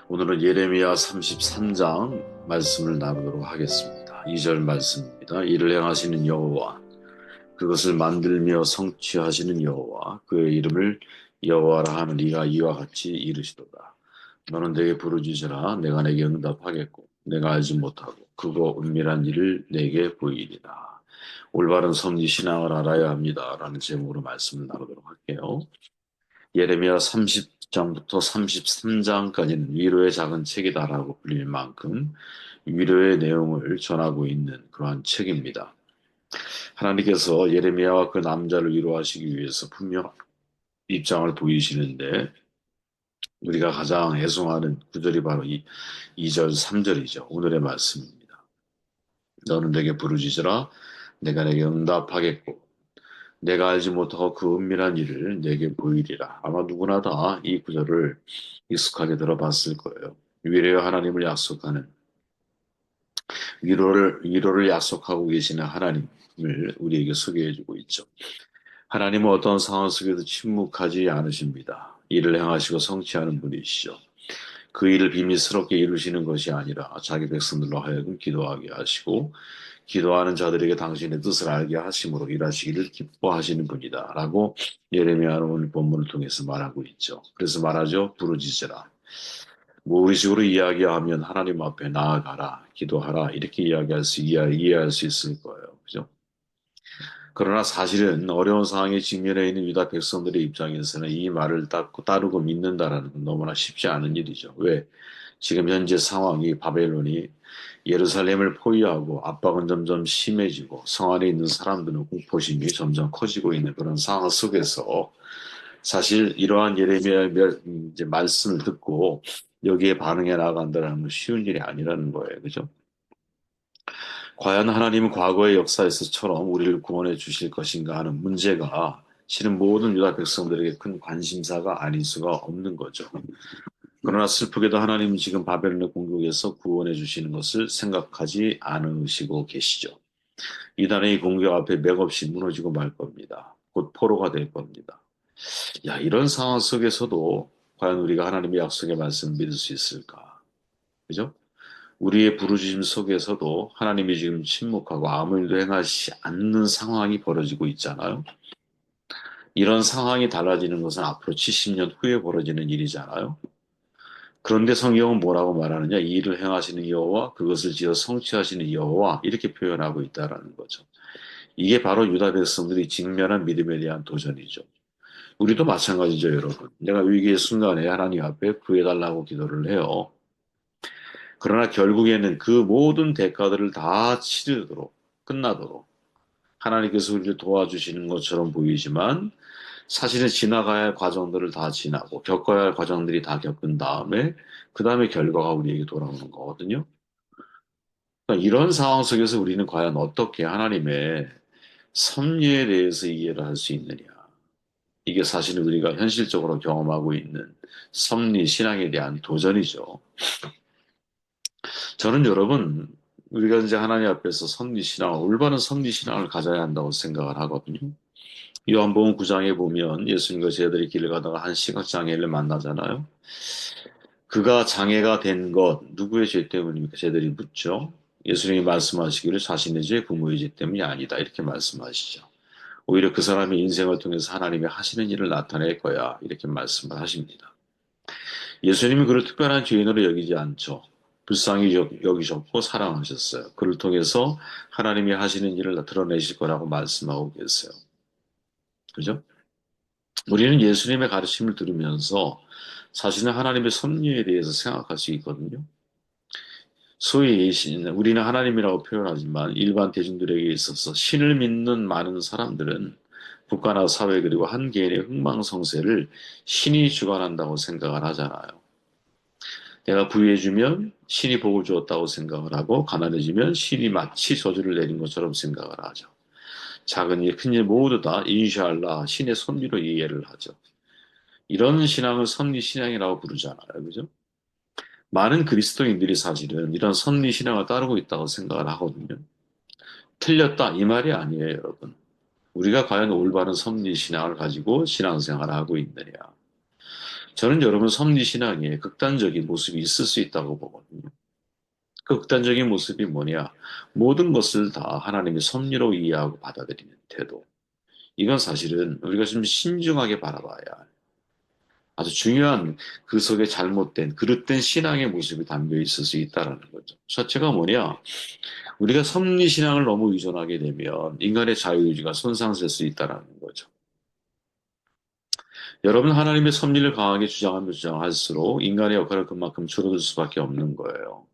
오늘은 예레미야 33장 말씀을 나누도록 하겠습니다. 2절 말씀입니다. 이를 행하시는 여호와, 그것을 만들며 성취하시는 여호와, 그의 이름을 여호와라 하는 이가 이와 같이 이르시도다. 너는 내게 부르짖으라. 내가 내게 응답하겠고, 내가 알지 못하고 그거 은밀한 일을 내게 보이리라. 올바른 섭리 신앙을 알아야 합니다. 라는 제목으로 말씀을 나누도록 할게요. 예레미야 30장부터 33장까지는 위로의 작은 책이다라고 불릴 만큼 위로의 내용을 전하고 있는 그러한 책입니다. 하나님께서 예레미야와 그 남자를 위로하시기 위해서 분명 입장을 보이시는데 우리가 가장 애송하는 구절이 바로 2절, 3절이죠. 오늘의 말씀입니다. 너는 내게 부르짖으라. 내가 내게 응답하겠고 내가 알지 못하고 그 은밀한 일을 내게 보이리라. 아마 누구나 다 이 구절을 익숙하게 들어봤을 거예요. 위로의 하나님을 약속하는 위로를 약속하고 계시는 하나님을 우리에게 소개해주고 있죠. 하나님은 어떤 상황 속에도 침묵하지 않으십니다. 일을 행하시고 성취하는 분이시죠. 그 일을 비밀스럽게 이루시는 것이 아니라 자기 백성들로 하여금 기도하게 하시고 기도하는 자들에게 당신의 뜻을 알게 하심으로 일하시기를 기뻐하시는 분이다. 라고 예레미야는 오늘 본문을 통해서 말하고 있죠. 그래서 말하죠. 부르짖으라. 뭐 우리식으로 이야기하면 하나님 앞에 나아가라, 기도하라 이렇게 이해할 수 있을 거예요. 그죠? 그러나 사실은 어려운 상황에 직면해 있는 유다 백성들의 입장에서는 이 말을 따르고 믿는다라는 건 너무나 쉽지 않은 일이죠. 왜? 지금 현재 상황이 바벨론이 예루살렘을 포위하고 압박은 점점 심해지고 성 안에 있는 사람들은 공포심이 점점 커지고 있는 그런 상황 속에서 사실 이러한 예레미야의 이제 말씀을 듣고 여기에 반응해 나간다는 건 쉬운 일이 아니라는 거예요. 그죠? 과연 하나님은 과거의 역사에서처럼 우리를 구원해 주실 것인가 하는 문제가 실은 모든 유다 백성들에게 큰 관심사가 아닐 수가 없는 거죠. 그러나 슬프게도 하나님은 지금 바벨론의 공격에서 구원해 주시는 것을 생각하지 않으시고 계시죠. 이단의 공격 앞에 맥없이 무너지고 말 겁니다. 곧 포로가 될 겁니다. 야, 이런 상황 속에서도 과연 우리가 하나님의 약속의 말씀을 믿을 수 있을까? 그죠? 우리의 부르짖음 속에서도 하나님이 지금 침묵하고 아무 일도 행하시 않는 상황이 벌어지고 있잖아요. 이런 상황이 달라지는 것은 앞으로 70년 후에 벌어지는 일이잖아요. 그런데 성경은 뭐라고 말하느냐? 이 일을 행하시는 여호와 그것을 지어 성취하시는 여호와 이렇게 표현하고 있다라는 거죠. 이게 바로 유다 백성들이 직면한 믿음에 대한 도전이죠. 우리도 마찬가지죠, 여러분. 내가 위기의 순간에 하나님 앞에 구해달라고 기도를 해요. 그러나 결국에는 그 모든 대가들을 다 치르도록, 끝나도록 하나님께서 우리를 도와주시는 것처럼 보이지만 사실은 지나가야 할 과정들을 다 지나고 겪어야 할 과정들이 다 겪은 다음에 그 다음에 결과가 우리에게 돌아오는 거거든요. 그러니까 이런 상황 속에서 우리는 과연 어떻게 하나님의 섭리에 대해서 이해를 할 수 있느냐. 이게 사실은 우리가 현실적으로 경험하고 있는 섭리 신앙에 대한 도전이죠. 저는 여러분, 우리가 이제 하나님 앞에서 섭리 신앙, 올바른 섭리 신앙을 가져야 한다고 생각을 하거든요. 요한복음 9장에 보면 예수님과 제자들이 길을 가다가 한 시각장애인을 만나잖아요. 그가 장애가 된 것, 누구의 죄 때문입니까? 제자들이 묻죠. 예수님이 말씀하시기를 자신의 죄, 부모의 죄 때문이 아니다. 이렇게 말씀하시죠. 오히려 그 사람의 인생을 통해서 하나님이 하시는 일을 나타낼 거야. 이렇게 말씀을 하십니다. 예수님이 그를 특별한 죄인으로 여기지 않죠. 불쌍히 여기셨고 사랑하셨어요. 그를 통해서 하나님이 하시는 일을 드러내실 거라고 말씀하고 계세요. 그죠? 우리는 예수님의 가르침을 들으면서 사실은 하나님의 섭리에 대해서 생각할 수 있거든요. 소위 우리는 하나님이라고 표현하지만 일반 대중들에게 있어서 신을 믿는 많은 사람들은 국가나 사회 그리고 한 개인의 흥망성쇠를 신이 주관한다고 생각을 하잖아요. 내가 부유해지면 신이 복을 주었다고 생각을 하고 가난해지면 신이 마치 저주를 내린 것처럼 생각을 하죠. 작은 일, 큰 일 모두 다 인샬라 신의 섭리로 이해를 하죠. 이런 신앙을 섭리 신앙이라고 부르잖아요. 그죠? 많은 그리스도인들이 사실은 이런 섭리 신앙을 따르고 있다고 생각을 하거든요. 틀렸다 이 말이 아니에요, 여러분. 우리가 과연 올바른 섭리 신앙을 가지고 신앙생활을 하고 있느냐. 저는 여러분 섭리신앙에 극단적인 모습이 있을 수 있다고 보거든요. 그 극단적인 모습이 뭐냐? 모든 것을 다 하나님의 섭리로 이해하고 받아들이는 태도. 이건 사실은 우리가 좀 신중하게 바라봐야 할 아주 중요한 그 속에 잘못된, 그릇된 신앙의 모습이 담겨 있을 수 있다는 거죠. 첫째가 뭐냐? 우리가 섭리신앙을 너무 의존하게 되면 인간의 자유의지가 손상될 수 있다는 거죠. 여러분, 하나님의 섭리를 강하게 주장하면 주장할수록 인간의 역할은 그만큼 줄어들 수밖에 없는 거예요.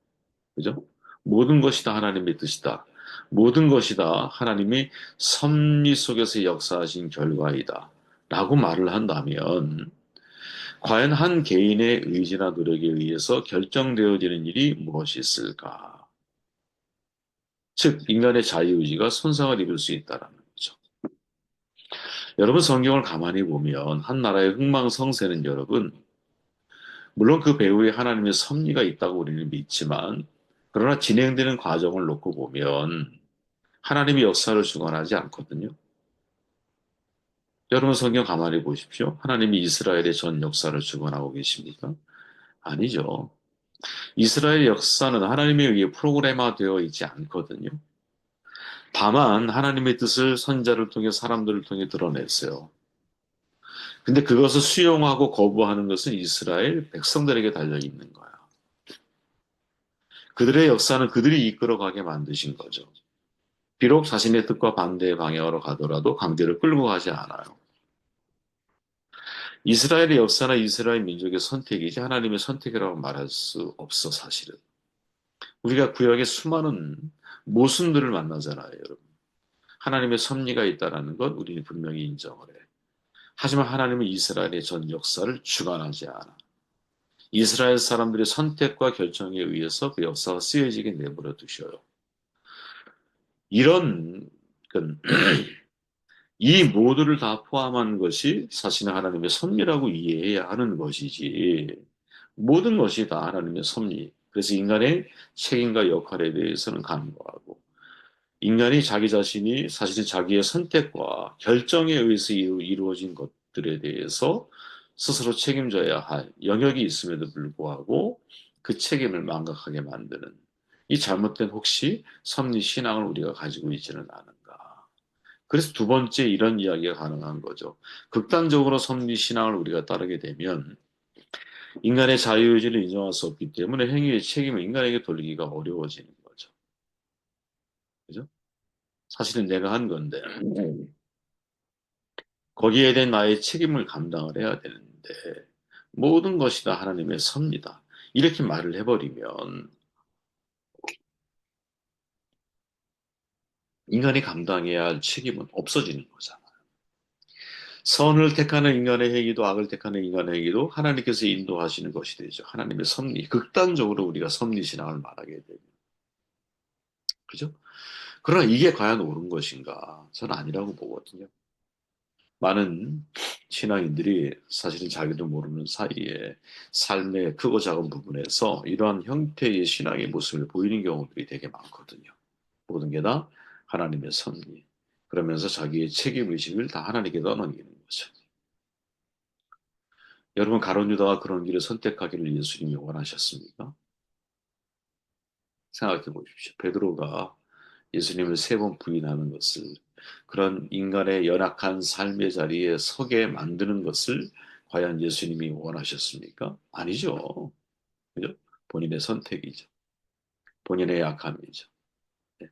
그죠? 모든 것이 다 하나님의 뜻이다. 모든 것이 다 하나님이 섭리 속에서 역사하신 결과이다. 라고 말을 한다면, 과연 한 개인의 의지나 노력에 의해서 결정되어지는 일이 무엇이 있을까? 즉, 인간의 자유의지가 손상을 입을 수 있다는 거죠. 여러분, 성경을 가만히 보면, 한 나라의 흥망성쇠는 여러분, 물론 그 배후에 하나님의 섭리가 있다고 우리는 믿지만, 그러나 진행되는 과정을 놓고 보면, 하나님이 역사를 주관하지 않거든요. 여러분 성경 가만히 보십시오. 하나님이 이스라엘의 전 역사를 주관하고 계십니까? 아니죠. 이스라엘 역사는 하나님에 의해 프로그래마되어 있지 않거든요. 다만 하나님의 뜻을 선자를 통해 사람들을 통해 드러냈어요. 근데 그것을 수용하고 거부하는 것은 이스라엘 백성들에게 달려 있는 거야. 그들의 역사는 그들이 이끌어가게 만드신 거죠. 비록 자신의 뜻과 반대의 방향으로 가더라도 강제로 끌고 가지 않아요. 이스라엘의 역사나 이스라엘 민족의 선택이지 하나님의 선택이라고 말할 수 없어, 사실은. 우리가 구약의 수많은 모순들을 만나잖아요, 여러분. 하나님의 섭리가 있다는 것 우리는 분명히 인정을 해. 하지만 하나님은 이스라엘의 전 역사를 주관하지 않아. 이스라엘 사람들의 선택과 결정에 의해서 그 역사가 쓰여지게 내버려 두셔요. 이런 그, 이 모두를 다 포함한 것이 사실은 하나님의 섭리라고 이해해야 하는 것이지, 모든 것이 다 하나님의 섭리. 그래서 인간의 책임과 역할에 대해서는 간과하고, 인간이 자기 자신이 사실은 자기의 선택과 결정에 의해서 이루어진 것들에 대해서 스스로 책임져야 할 영역이 있음에도 불구하고 그 책임을 망각하게 만드는 이 잘못된 혹시 섭리 신앙을 우리가 가지고 있지는 않은가. 그래서 두 번째 이런 이야기가 가능한 거죠. 극단적으로 섭리 신앙을 우리가 따르게 되면 인간의 자유의지를 인정할 수 없기 때문에 행위의 책임을 인간에게 돌리기가 어려워지는 거죠. 그죠? 사실은 내가 한 건데 거기에 대한 나의 책임을 감당을 해야 되는데 모든 것이 다 하나님의 섭니다. 이렇게 말을 해버리면 인간이 감당해야 할 책임은 없어지는 거잖아요. 선을 택하는 인간의 행위도 악을 택하는 인간의 행위도 하나님께서 인도하시는 것이 되죠. 하나님의 섭리. 극단적으로 우리가 섭리 신앙을 말하게 되면. 그죠? 그러나 이게 과연 옳은 것인가? 저는 아니라고 보거든요. 많은 신앙인들이 사실은 자기도 모르는 사이에 삶의 크고 작은 부분에서 이러한 형태의 신앙의 모습을 보이는 경우들이 되게 많거든요. 모든 게 다 하나님의 섭리. 그러면서 자기의 책임의식을 다 하나님께 떠넘기는 거죠. 여러분, 가룟 유다가 그런 길을 선택하기를 예수님이 원하셨습니까? 생각해 보십시오. 베드로가 예수님을 세 번 부인하는 것을, 그런 인간의 연약한 삶의 자리에 서게 만드는 것을 과연 예수님이 원하셨습니까? 아니죠. 그죠? 본인의 선택이죠. 본인의 약함이죠. 네.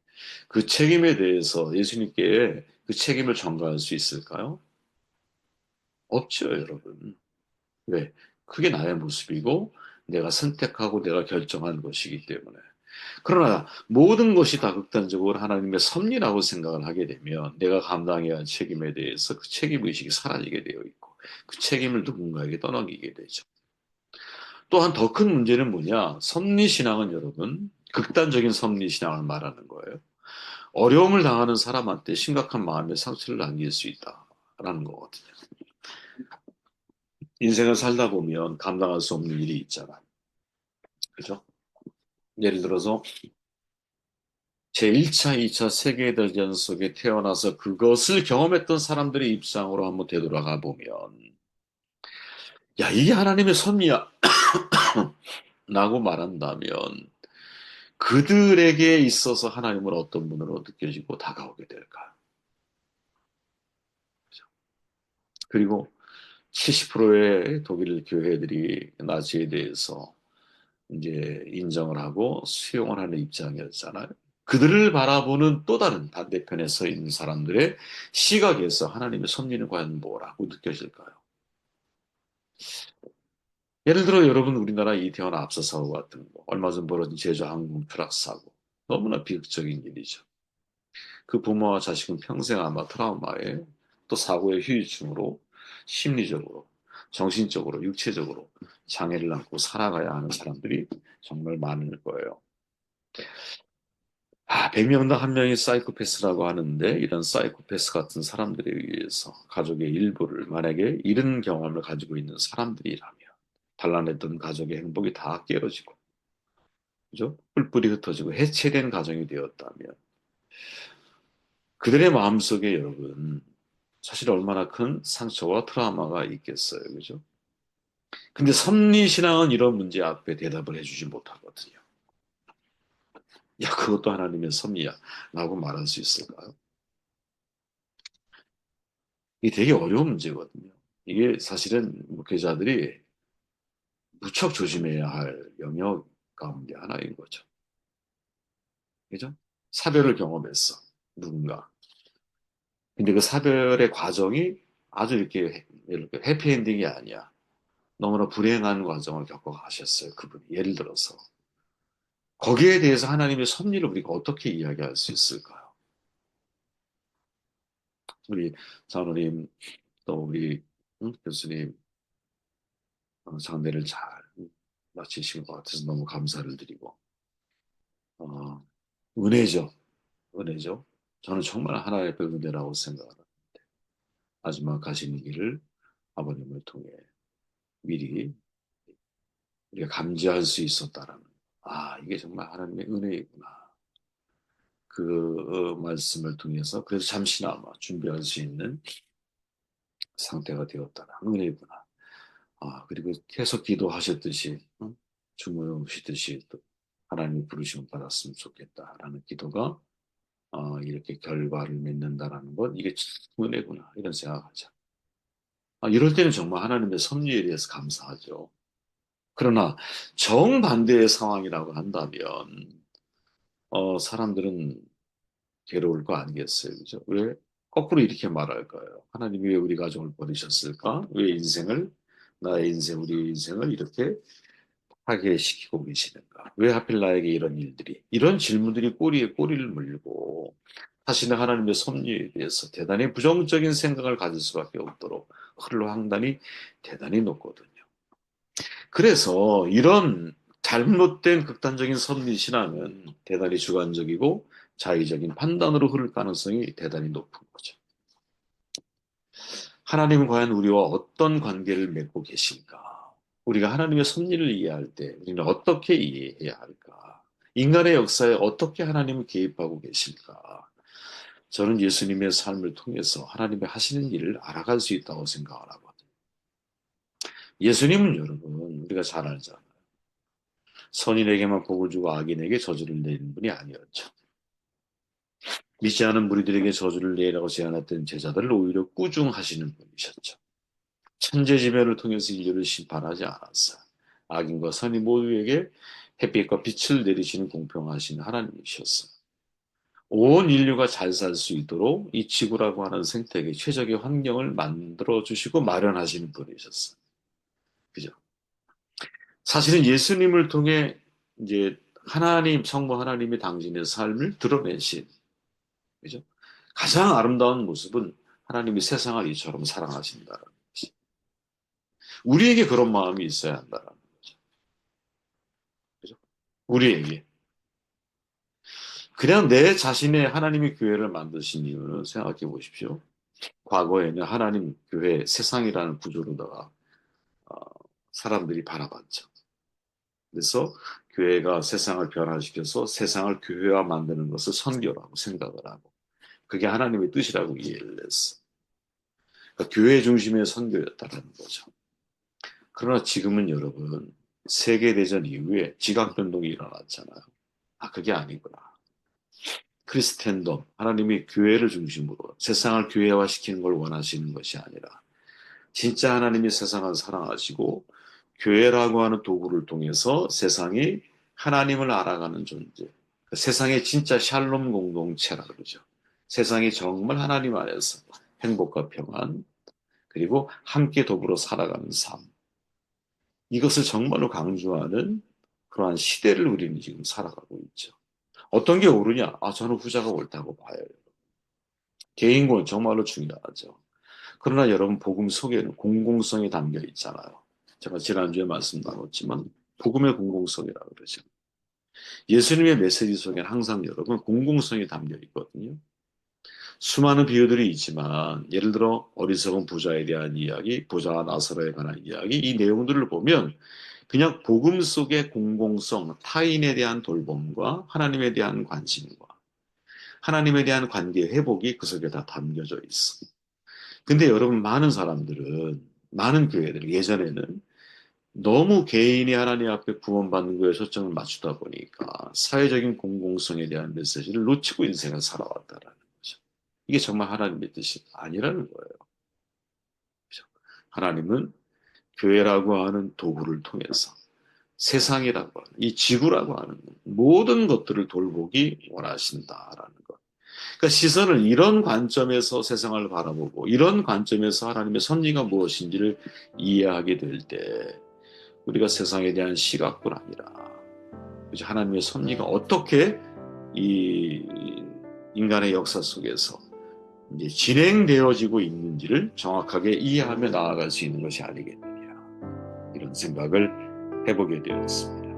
그 책임에 대해서 예수님께 그 책임을 전가할 수 있을까요? 없죠, 여러분. 왜? 그게 나의 모습이고 내가 선택하고 내가 결정한 것이기 때문에. 그러나 모든 것이 다 극단적으로 하나님의 섭리라고 생각을 하게 되면 내가 감당해야 할 책임에 대해서 그 책임의식이 사라지게 되어 있고 그 책임을 누군가에게 떠넘기게 되죠. 또한 더 큰 문제는 뭐냐? 섭리신앙은 여러분, 극단적인 섭리신앙을 말하는 거예요. 어려움을 당하는 사람한테 심각한 마음의 상처를 남길 수 있다라는 거거든요. 인생을 살다 보면 감당할 수 없는 일이 있잖아요. 그죠? 예를 들어서 제1차, 2차 세계대전 속에 태어나서 그것을 경험했던 사람들의 입장으로 한번 되돌아가 보면 야, 이게 하나님의 섭리야. 라고 말한다면 그들에게 있어서 하나님은 어떤 분으로 느껴지고 다가오게 될까? 그죠? 그리고 70%의 독일 교회들이 나치에 대해서 이제 인정을 하고 수용을 하는 입장이었잖아요. 그들을 바라보는 또 다른 반대편에 서 있는 사람들의 시각에서 하나님의 섭리는 과연 뭐라고 느껴질까요? 예를 들어 여러분 우리나라 이태원 압사 사고 같은 거, 얼마 전 벌어진 제주 항공 추락 사고, 너무나 비극적인 일이죠. 그 부모와 자식은 평생 아마 트라우마에 또 사고의 후유증으로 심리적으로, 정신적으로, 육체적으로 장애를 안고 살아가야 하는 사람들이 정말 많을 거예요. 100명당 한 명이 사이코패스라고 하는데 이런 사이코패스 같은 사람들에 의해서 가족의 일부를 만약에 이런 경험을 가지고 있는 사람들이라면 단란했던 가족의 행복이 다 깨어지고 그죠? 뿔뿔이 흩어지고 해체된 가정이 되었다면 그들의 마음속에 여러분 사실 얼마나 큰 상처와 트라우마가 있겠어요. 그죠? 근데 섭리신앙은 이런 문제 앞에 대답을 해주지 못하거든요. 야, 그것도 하나님의 섭리야. 라고 말할 수 있을까요? 이게 되게 어려운 문제거든요. 이게 사실은 목회자들이 무척 조심해야 할 영역 가운데 하나인 거죠. 그죠? 사별을 경험했어. 누군가. 근데 그 사별의 과정이 아주 이렇게 해피엔딩이 아니야. 너무나 불행한 과정을 겪어 가셨어요. 그분이. 예를 들어서. 거기에 대해서 하나님의 섭리를 우리가 어떻게 이야기할 수 있을까요? 우리 장로님, 또 우리 교수님, 장례를 잘 마치신 것 같아서 너무 감사를 드리고, 어, 은혜죠. 은혜죠. 저는 정말 하나의 그 은혜라고 생각합니다. 마지막 가시는 길을 아버님을 통해 미리 우리가 감지할 수 있었다라는, 이게 정말 하나님의 은혜이구나. 그 말씀을 통해서 그래서 잠시나마 준비할 수 있는 상태가 되었다라 은혜구나. 그리고 계속 기도하셨듯이 주무시듯이 또 하나님의 부르심을 받았으면 좋겠다라는 기도가 이렇게 결과를 맺는다라는 것 이게 참 은혜구나 이런 생각하죠. 이럴 때는 정말 하나님의 섭리에 대해서 감사하죠. 그러나 정반대의 상황이라고 한다면 사람들은 괴로울 거 아니겠어요, 그죠? 왜 거꾸로 이렇게 말할까요? 하나님이 왜 우리 가정을 버리셨을까? 왜 나의 인생, 우리 인생을 이렇게 파괴시키고 계시는가? 왜 하필 나에게 이런 일들이? 이런 질문들이 꼬리에 꼬리를 물고 사실은 하나님의 섭리에 대해서 대단히 부정적인 생각을 가질 수밖에 없도록 흘러 항단이 대단히 높거든요. 그래서 이런 잘못된 극단적인 섭리 신앙은 대단히 주관적이고 자의적인 판단으로 흐를 가능성이 대단히 높은 거죠. 하나님은 과연 우리와 어떤 관계를 맺고 계신가? 우리가 하나님의 섭리를 이해할 때 우리는 어떻게 이해해야 할까? 인간의 역사에 어떻게 하나님을 개입하고 계실까? 저는 예수님의 삶을 통해서 하나님의 하시는 일을 알아갈 수 있다고 생각을 하거든요. 예수님은 여러분, 우리가 잘 알잖아요. 선인에게만 복을 주고 악인에게 저주를 내리는 분이 아니었죠. 믿지 않은 무리들에게 저주를 내리라고 제안했던 제자들을 오히려 꾸중하시는 분이셨죠. 천재지변을 통해서 인류를 심판하지 않았어요. 악인과 선인 모두에게 햇빛과 빛을 내리시는 공평하신 하나님이셨어요. 온 인류가 잘 살 수 있도록 이 지구라고 하는 생태계 최적의 환경을 만들어 주시고 마련하시는 분이셨어요. 그죠? 사실은 예수님을 통해 이제 성부 하나님이 당신의 삶을 드러내신, 그죠? 가장 아름다운 모습은 하나님이 세상을 이처럼 사랑하신다는 것이. 우리에게 그런 마음이 있어야 한다는 거죠. 그죠? 우리에게. 그냥 내 자신의 하나님의 교회를 만드신 이유는 생각해 보십시오. 과거에는 하나님 교회 세상이라는 구조로다가 어, 사람들이 바라봤죠. 그래서 교회가 세상을 변화시켜서 세상을 교회화 만드는 것을 선교라고 생각을 하고 그게 하나님의 뜻이라고 이해를 했어. 그러니까 교회 중심의 선교였다는 거죠. 그러나 지금은 여러분, 세계대전 이후에 지각변동이 일어났잖아요. 아, 그게 아니구나. 크리스텐덤, 하나님이 교회를 중심으로 세상을 교회화시키는 걸 원하시는 것이 아니라 진짜 하나님이 세상을 사랑하시고 교회라고 하는 도구를 통해서 세상이 하나님을 알아가는 존재, 세상의 진짜 샬롬 공동체라 그러죠. 세상이 정말 하나님 안에서 행복과 평안, 그리고 함께 더불어 살아가는 삶, 이것을 정말로 강조하는 그러한 시대를 우리는 지금 살아가고 있죠. 어떤 게 옳으냐? 아, 저는 후자가 옳다고 봐요. 개인권 정말로 중요하죠. 그러나 여러분, 복음 속에는 공공성이 담겨 있잖아요. 제가 지난주에 말씀 나눴지만 복음의 공공성이라고 그러죠. 예수님의 메시지 속에는 항상 여러분 공공성이 담겨 있거든요. 수많은 비유들이 있지만 예를 들어 어리석은 부자에 대한 이야기, 부자와 나사로에 관한 이야기, 이 내용들을 보면 그냥 복음 속의 공공성, 타인에 대한 돌봄과 하나님에 대한 관심과 하나님에 대한 관계 회복이 그 속에 다 담겨져 있어. 근데 여러분, 많은 사람들은, 많은 교회들, 예전에는 너무 개인이 하나님 앞에 구원받는 거에 초점을 맞추다 보니까 사회적인 공공성에 대한 메시지를 놓치고 인생을 살아왔다라는 거죠. 이게 정말 하나님의 뜻이 아니라는 거예요. 그죠? 하나님은 교회라고 하는 도구를 통해서 세상이라고 하는, 이 지구라고 하는 모든 것들을 돌보기 원하신다라는 것. 그러니까 시선을 이런 관점에서 세상을 바라보고 이런 관점에서 하나님의 섭리가 무엇인지를 이해하게 될 때 우리가 세상에 대한 시각뿐 아니라 그죠? 하나님의 섭리가 어떻게 이 인간의 역사 속에서 이제 진행되어지고 있는지를 정확하게 이해하며 나아갈 수 있는 것이 아니겠느냐, 이런 생각을 해보게 되었습니다.